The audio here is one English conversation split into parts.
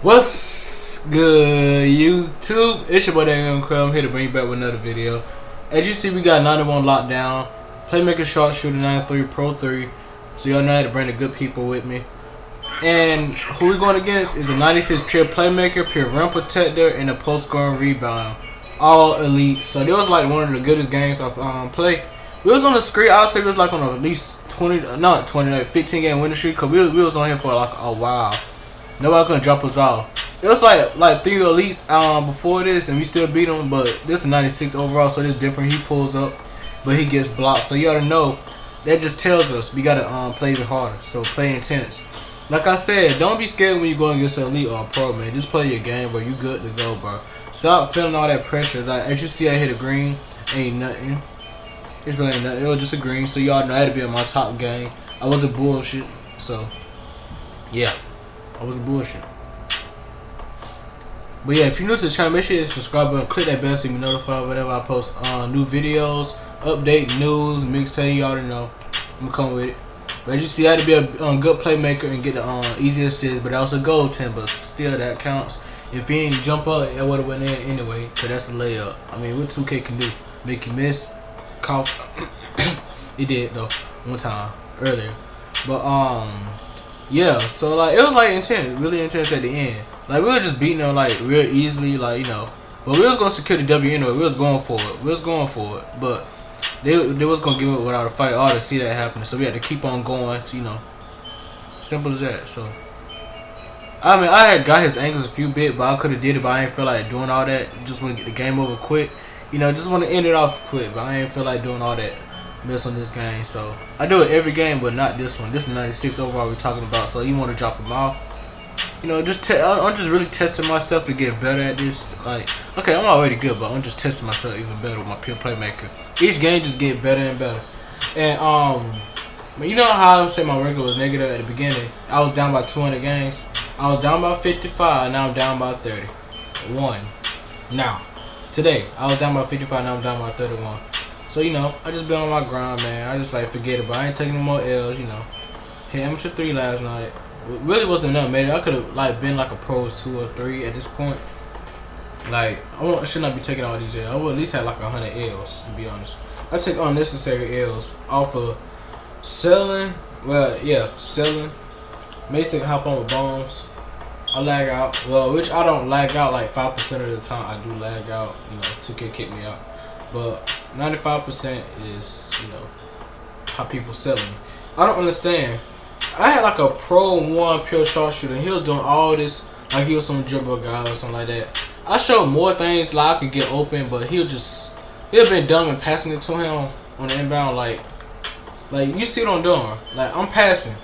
What's good, YouTube? It's your boy Daniel Crumb. I'm here to bring you back with another video. As you see, we got 91 lockdown, Playmaker Sharpshooter 93 Pro 3. So y'all know how to bring the good people with me. And who we going against is a 96 pure playmaker, pure rim protector, and a post scoring rebound. All elite. So this was like one of the goodest games I've played. We was on the screen. I would say we was like on at least 20, not 20, like 15 game winning streak. Cause we was on here for like a while. Nobody couldn't drop us off. It was like 3 elites before this, and we still beat them. But this is 96 overall, so this different. He pulls up, but he gets blocked. So you ought to know that just tells us we gotta play even harder. So play intense. Like I said, don't be scared when you go against an elite or a pro, man. Just play your game, bro. You good to go, bro. Stop feeling all that pressure. Like as you see, I hit a green. Ain't nothing. It's really nothing. It was just a green. So y'all know I had to be in my top game. I wasn't bullshit. So yeah. I was bullshit. But yeah, if you're new to the channel, make sure you hit the subscribe button, click that bell so you be notified whenever I post new videos, update, news, mixtape. You already know. I'm gonna come with it. But as you see, I had to be a good playmaker and get the easy assist, but also goal 10. But still, that counts. If he ain't jump up, it would have went in anyway. Cause that's a layup. I mean, what 2K can do? Make you miss, cough. He did though one time earlier. But yeah, so like it was like intense, really intense at the end. Like we were just beating them like real easily, like But we was gonna secure the W anyway. We was going for it. But they was gonna give it without a fight. All to see that happen. So we had to keep on going. Simple as that. So I mean, I had got his angles a few bit, but I could have did it. But I ain't feel like doing all that. Just want to get the game over quick. Just want to end it off quick. But I ain't feel like doing all that mess on this game. So I do it every game, but not this one. This is 96 overall we're talking about. So you want to drop them off. I'm just really testing myself to get better at this. Like, okay, I'm already good, but I'm just testing myself even better with my pure playmaker. Each game just get better and better. And you know how I say my record was negative at the beginning? I was down by 200 games. I was down by 55. Now I'm down by 31. Now, today I was down by 55. Now I'm down by 31. So I just been on my grind, man. I just like forget it, but I ain't taking no more L's. Hit amateur 3 last night. It really wasn't nothing major. I could have like been like a pros 2 or 3 at this point. Like I should not be taking all these L's. I would at least have like 100 L's to be honest. I take unnecessary L's off of selling. Well, yeah, selling. Mason hop on with bombs. I lag out. Well, which I don't lag out like 5% of the time. I do lag out. 2K kick me out. But 95% is, how people selling. I don't understand. I had like a pro 1 pure sharpshooter. He was doing all this like he was some dribble guy or something like that. I showed more things like I could get open, but he'll been dumb and passing it to him on the inbound. Like you see what I'm doing? Like I'm passing.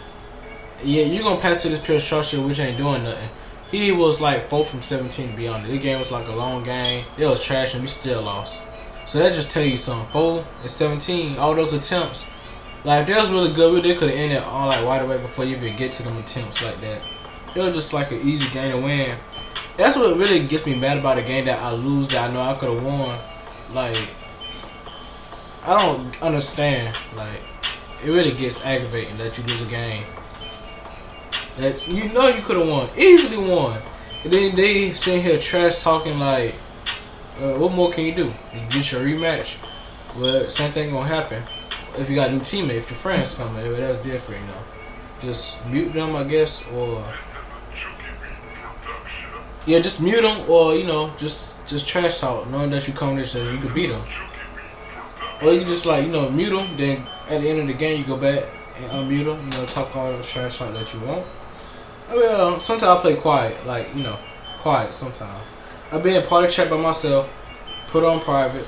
Yeah, you gonna pass to this pure sharpshooter which ain't doing nothing. He was like 4 from 17 to be honest. This game was like a long game. It was trash and we still lost. So that just tell you something. 4 and 17, all those attempts. Like if they was really good, they could have ended all like right away before you even get to them attempts like that. It was just like an easy game to win. That's what really gets me mad about a game that I lose that I know I could have won. Like I don't understand. Like it really gets aggravating that you lose a game that you could have won, easily won, and then they sitting here trash talking like, what more can you do? You get your rematch. Well, same thing gonna happen. If you got a new teammate, if your friends come in, that's different, Just mute them, I guess, or yeah, just mute them, or just trash talk, knowing that you come there so you can beat them. Or you can just like mute them. Then at the end of the game, you go back and unmute them. Talk all the trash talk that you want. Well, sometimes I play quiet, like quiet sometimes. I be in party chat by myself, put on private.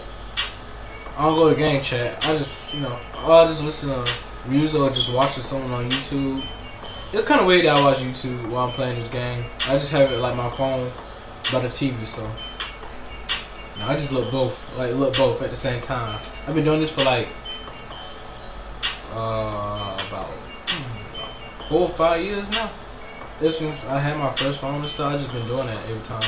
I don't go to gang chat. I just, I just listen to music or just watching something on YouTube. It's kind of weird that I watch YouTube while I'm playing this game. I just have it like my phone by the TV, so I just look both at the same time. I've been doing this for like about 4 or 5 years now. Since I had my first phone and stuff, I just been doing that every time.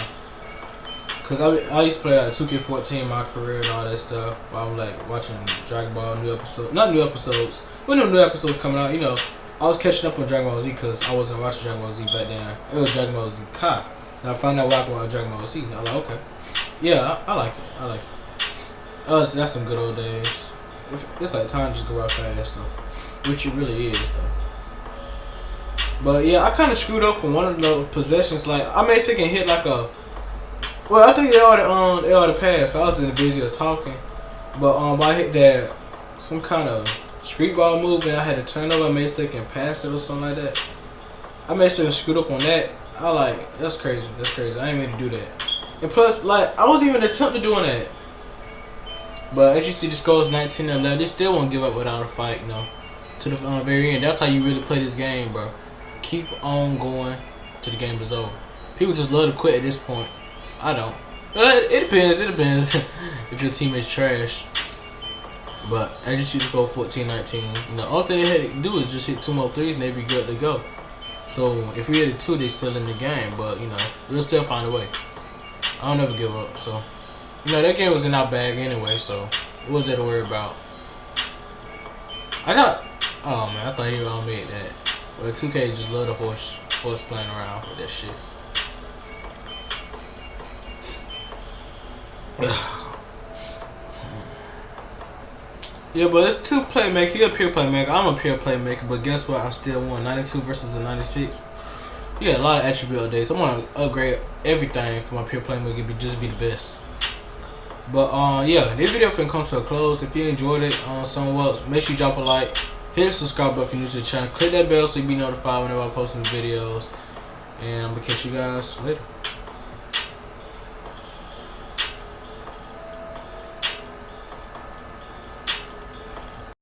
Cause I used to play like 2K14 in my career and all that stuff. While I'm like watching Dragon Ball new episodes, not new episodes. When no new episodes coming out, I was catching up on Dragon Ball Z because I wasn't watching Dragon Ball Z back then. It was Dragon Ball Z Kai. And I found out why I Dragon Ball Z. I was like, okay, yeah, I like it. I like it. That's some good old days. It's like time just go out fast though, which it really is though. But yeah, I kind of screwed up on one of the possessions. Like I made second hit like a. Well, I think they already passed. I was in the busy of talking, but I hit that some kind of street ball move and I had to turn over. I made second pass it or something like that. I made second screwed up on that. I like that's crazy. That's crazy. I ain't mean to do that. And plus, like I wasn't even attempting doing that. But as you see, the score is 19-11. They still won't give up without a fight, you know, to the very end. That's how you really play this game, bro. Keep on going till the game is over. People just love to quit at this point. I don't. It depends. It depends if your teammate's trash. But as you see, the score 14-19. You know, all thing they had to do is just hit 2 more threes and they'd be good to go. So if we hit 2, they still in the game. But you know, we'll still find a way. I don't ever give up. So. You know, that game was in our bag anyway, so what was there to worry about? Oh man, I thought he all made that. Well, 2K just love the horse playing around with that shit. Yeah, but it's 2 playmaker. You're a pure playmaker. I'm a pure playmaker, but guess what? I still won 92 versus a 96. You got a lot of attribute updates. I'm gonna upgrade everything for my pure playmaker to just be the best. But yeah, this video finna come to a close. If you enjoyed it somewhat else, make sure you drop a like, hit the subscribe button if you're new to the channel, click that bell so you be notified whenever I post new videos, and I'm gonna catch you guys later.